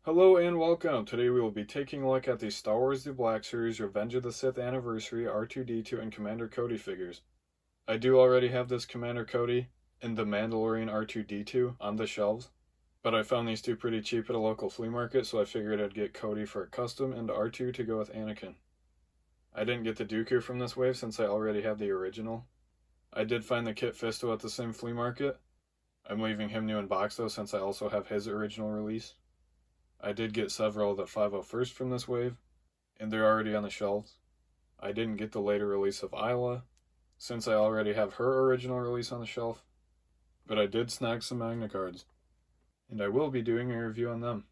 Hello and welcome. Today we will be taking a look at the Star Wars The Black Series Revenge of the Sith Anniversary R2-D2 and Commander Cody figures. I do already have this Commander Cody and the Mandalorian R2-D2 on the shelves, but I found these two pretty cheap at a local flea market, so I figured I'd get Cody for a custom and R2 to go with Anakin. I didn't get the Dooku from this wave since I already have the original. I did find the Kit Fisto at the same flea market. I'm leaving him new in box though since I also have his original release. I did get several of the 501st from this wave, and they're already on the shelves. I didn't get the later release of Isla, since I already have her original release on the shelf, but I did snag some Magna cards, and I will be doing a review on them.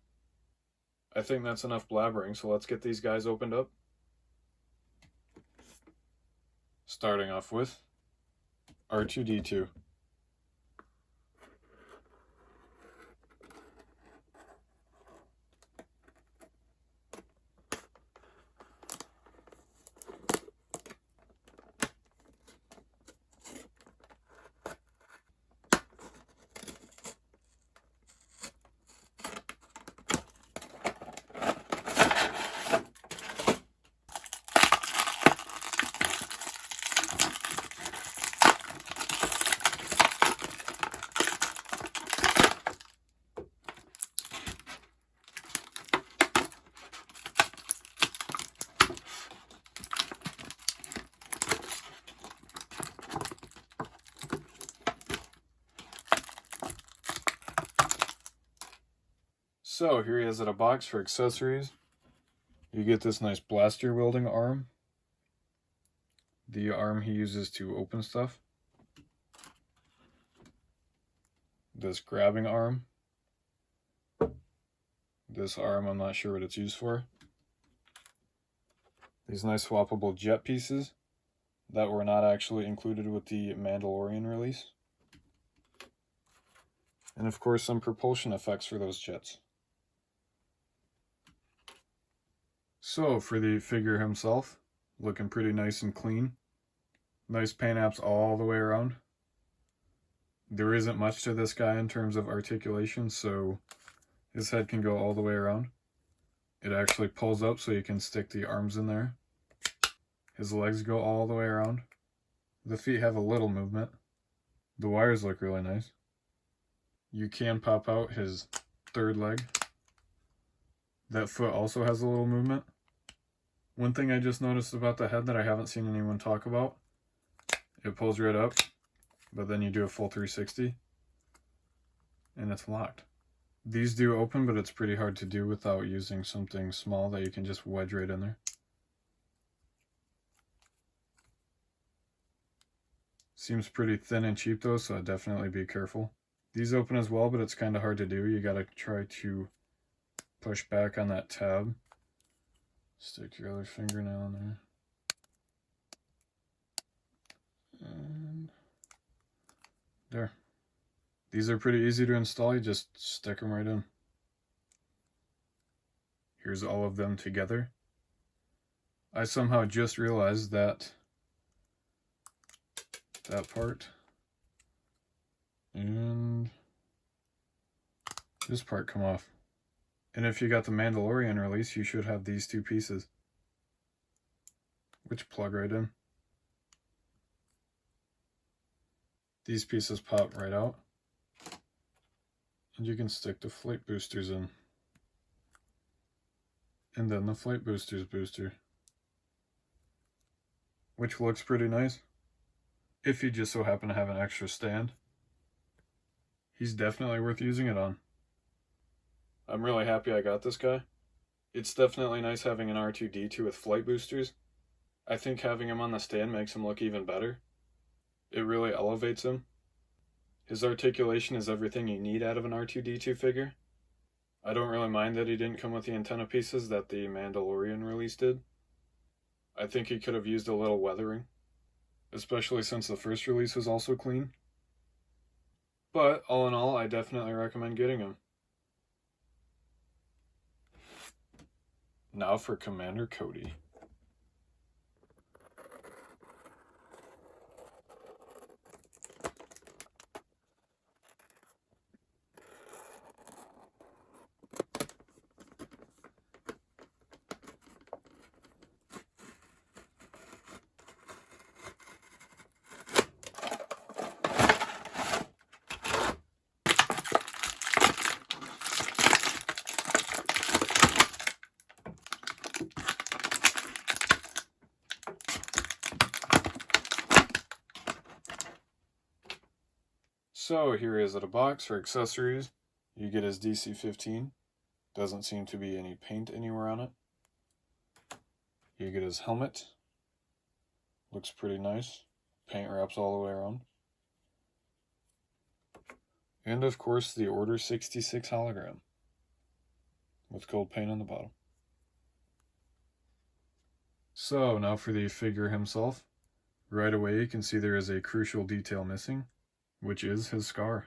I think that's enough blabbering, so let's get these guys opened up. Starting off with R2-D2. So here he has it a box for accessories. You get this nice blaster wielding arm. The arm he uses to open stuff. This grabbing arm. This arm, I'm not sure what it's used for. These nice swappable jet pieces that were not actually included with the Mandalorian release. And of course some propulsion effects for those jets. So for the figure himself, looking pretty nice and clean. Nice paint apps all the way around. There isn't much to this guy in terms of articulation, so his head can go all the way around. It actually pulls up so you can stick the arms in there. His legs go all the way around. The feet have a little movement. The wires look really nice. You can pop out his third leg. That foot also has a little movement. One thing I just noticed about the head that I haven't seen anyone talk about, it pulls right up, but then you do a full 360, and it's locked. These do open, but it's pretty hard to do without using something small that you can just wedge right in there. Seems pretty thin and cheap though, so I'd definitely be careful. These open as well, but it's kind of hard to do. You gotta try to push back on that tab. Stick your other fingernail in there. And there. These are pretty easy to install. You just stick them right in. Here's all of them together. I somehow just realized that part and this part come off. And if you got the Mandalorian release, you should have these two pieces, which plug right in. These pieces pop right out, and you can stick the flight boosters in. And then the flight boosters booster, which looks pretty nice. If you just so happen to have an extra stand, he's definitely worth using it on. I'm really happy I got this guy. It's definitely nice having an R2-D2 with flight boosters. I think having him on the stand makes him look even better. It really elevates him. His articulation is everything you need out of an R2-D2 figure. I don't really mind that he didn't come with the antenna pieces that the Mandalorian release did. I think he could have used a little weathering, especially since the first release was also clean. But all in all, I definitely recommend getting him. Now for Commander Cody. So here is at a box for accessories. You get his DC-15. Doesn't seem to be any paint anywhere on it. You get his helmet. Looks pretty nice. Paint wraps all the way around. And of course the Order 66 hologram with gold paint on the bottom. So now for the figure himself. Right away you can see there is a crucial detail missing, which is his scar.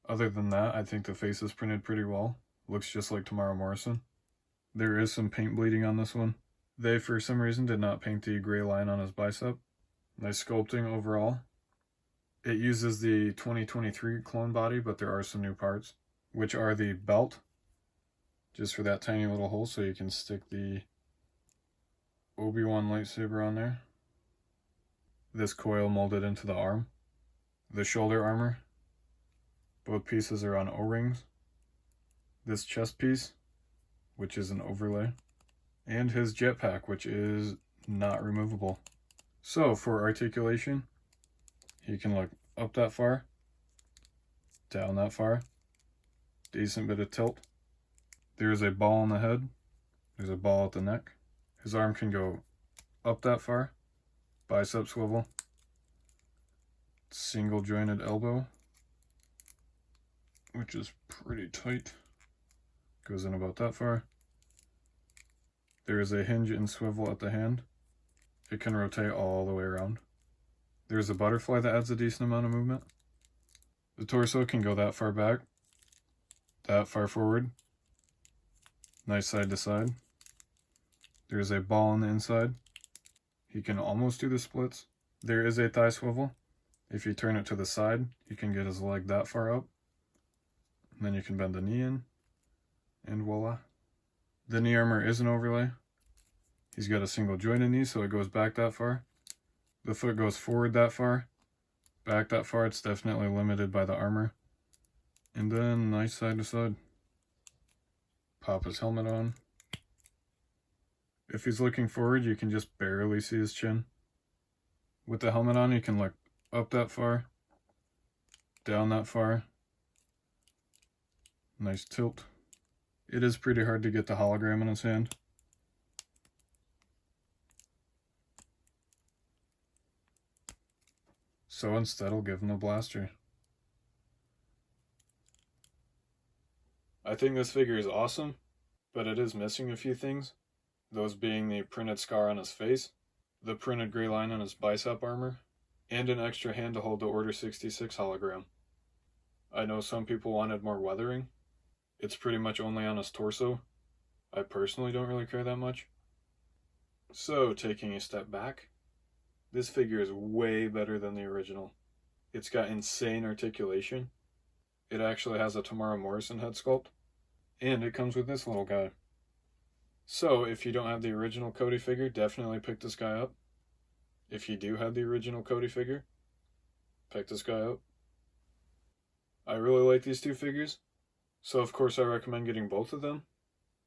Other than that, I think the face is printed pretty well. Looks just like Tamara Morrison. There is some paint bleeding on this one. They, for some reason, did not paint the gray line on his bicep. Nice sculpting overall. It uses the 2023 clone body, but there are some new parts, which are the belt, just for that tiny little hole so you can stick the Obi-Wan lightsaber on there. This coil molded into the arm. The shoulder armor. Both pieces are on O-rings. This chest piece, which is an overlay. And his jetpack, which is not removable. So for articulation, he can look up that far, down that far, decent bit of tilt. There's a ball on the head, there's a ball at the neck. His arm can go up that far, bicep swivel, single jointed elbow, which is pretty tight, goes in about that far. There is a hinge and swivel at the hand. It can rotate all the way around. There's a butterfly that adds a decent amount of movement. The torso can go that far back, that far forward. Nice side to side. There's a ball on the inside. He can almost do the splits. There is a thigh swivel. If you turn it to the side, you can get his leg that far up. And then you can bend the knee in, and voila. The knee armor is an overlay. He's got a single jointed knee, so it goes back that far. The foot goes forward that far, back that far. It's definitely limited by the armor. And then nice side to side. Pop his helmet on. If he's looking forward, you can just barely see his chin. With the helmet on, you can look up that far, down that far. Nice tilt. It is pretty hard to get the hologram in his hand. So instead, I'll give him a blaster. I think this figure is awesome, but it is missing a few things. Those being the printed scar on his face, the printed gray line on his bicep armor, and an extra hand to hold the Order 66 hologram. I know some people wanted more weathering. It's pretty much only on his torso. I personally don't really care that much. So, taking a step back, this figure is way better than the original. It's got insane articulation. It actually has a Tamara Morrison head sculpt. And it comes with this little guy. So, if you don't have the original Cody figure, definitely pick this guy up. If you do have the original Cody figure, pick this guy up. I really like these two figures. So of course I recommend getting both of them.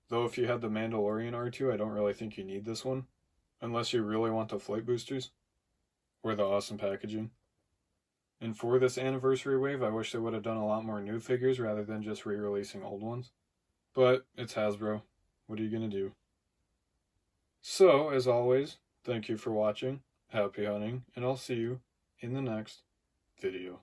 Though if you had the Mandalorian R2, I don't really think you need this one. Unless you really want the flight boosters. Or the awesome packaging. And for this anniversary wave, I wish they would have done a lot more new figures rather than just re-releasing old ones. But it's Hasbro. What are you gonna do? So, as always, thank you for watching. Happy hunting, and I'll see you in the next video.